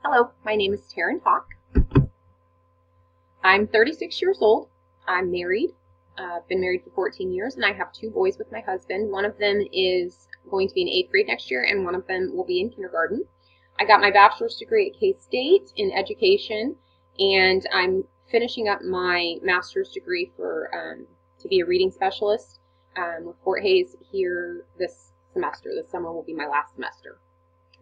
Hello, my name is Taryn Hawk. I'm 36 years old. I'm married. I've been married for 14 years, and I have two boys with my husband. One of them is going to be in 8th grade next year, and one of them will be in kindergarten. I got my bachelor's degree at K-State in education, and I'm finishing up my master's degree for to be a reading specialist with Fort Hays here this semester. This summer will be my last semester.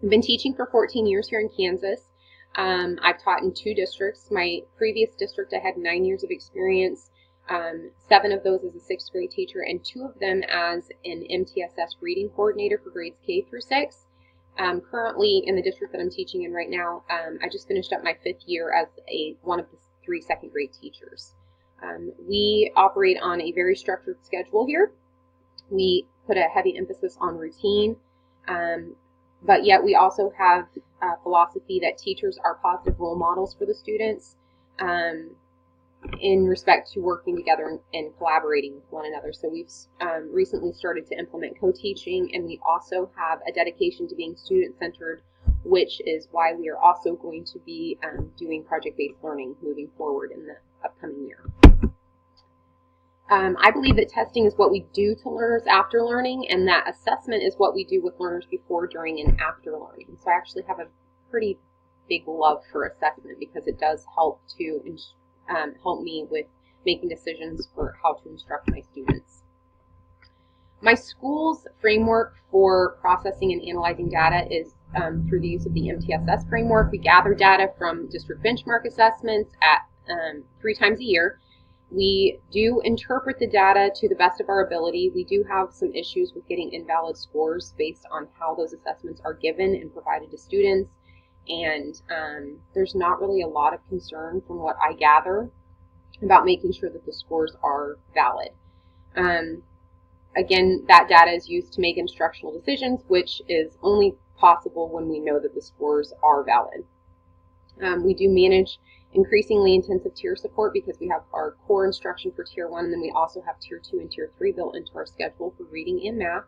I've been teaching for 14 years here in Kansas. I've taught in 2 districts. My previous district, I had 9 years of experience, 7 of those as a 6th grade teacher, and 2 of them as an MTSS reading coordinator for grades K through 6. Currently, in the district that I'm teaching in right now, I just finished up my 5th year as one of the 3 2nd grade teachers. We operate on a very structured schedule here. We put a heavy emphasis on routine. But yet we also have a philosophy that teachers are positive role models for the students in respect to working together and collaborating with one another. So we've recently started to implement co-teaching, and we also have a dedication to being student-centered, which is why we are also going to be doing project-based learning moving forward in the upcoming year. I believe that testing is what we do to learners after learning, and that assessment is what we do with learners before, during, and after learning. So I actually have a pretty big love for assessment because it does help to help me with making decisions for how to instruct my students. My school's framework for processing and analyzing data is through the use of the MTSS framework. We gather data from district benchmark assessments at 3 times a year. We do interpret the data to the best of our ability. We do have some issues with getting invalid scores based on how those assessments are given and provided to students. And there's not really a lot of concern from what I gather about making sure that the scores are valid. Again, that data is used to make instructional decisions, which is only possible when we know that the scores are valid. We do manage increasingly intensive tier support because we have our core instruction for Tier 1, and then we also have Tier 2 and Tier 3 built into our schedule for reading and math.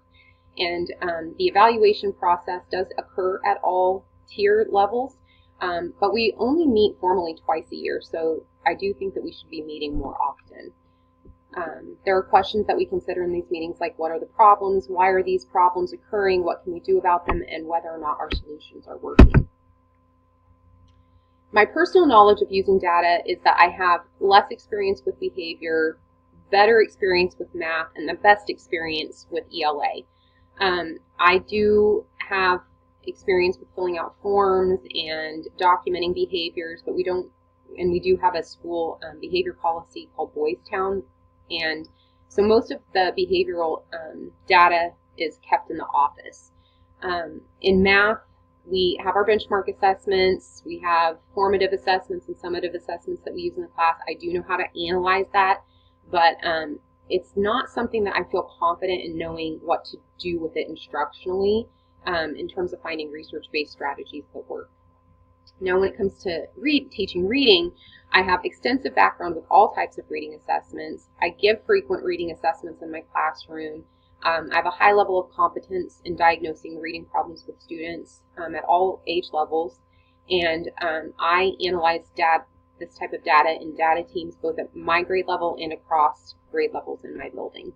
And the evaluation process does occur at all tier levels, but we only meet formally twice a year, so I do think that we should be meeting more often. There are questions that we consider in these meetings, like what are the problems, why are these problems occurring, what can we do about them, and whether or not our solutions are working. My personal knowledge of using data is that I have less experience with behavior, better experience with math, and the best experience with ELA. I do have experience with filling out forms and documenting behaviors, but we do have a school behavior policy called Boys Town, and so most of the behavioral data is kept in the office. In math, we have our benchmark assessments, we have formative assessments and summative assessments that we use in the class. I do know how to analyze that, but it's not something that I feel confident in knowing what to do with it instructionally in terms of finding research-based strategies that work. Now, when it comes to teaching reading, I have extensive background with all types of reading assessments. I give frequent reading assessments in my classroom. I have a high level of competence in diagnosing reading problems with students at all age levels, and I analyze this type of data in data teams both at my grade level and across grade levels in my building.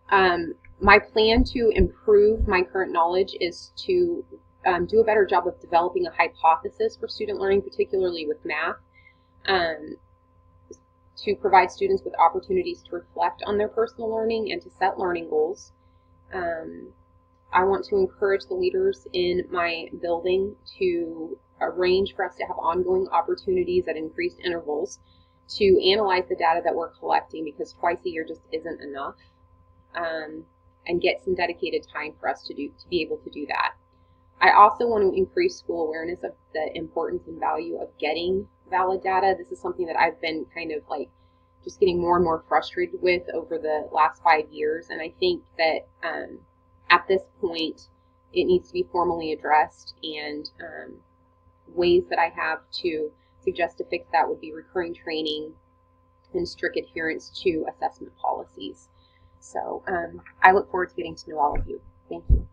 My plan to improve my current knowledge is to do a better job of developing a hypothesis for student learning, particularly with math, to provide students with opportunities to reflect on their personal learning and to set learning goals. I want to encourage the leaders in my building to arrange for us to have ongoing opportunities at increased intervals to analyze the data that we're collecting, because twice a year just isn't enough, and get some dedicated time for us to be able to do that. I also want to increase school awareness of the importance and value of getting valid data. This is something that I've been kind of like just getting more and more frustrated with over the last 5 years, and I think that at this point it needs to be formally addressed, and ways that I have to suggest to fix that would be recurring training and strict adherence to assessment policies. So I look forward to getting to know all of you. Thank you.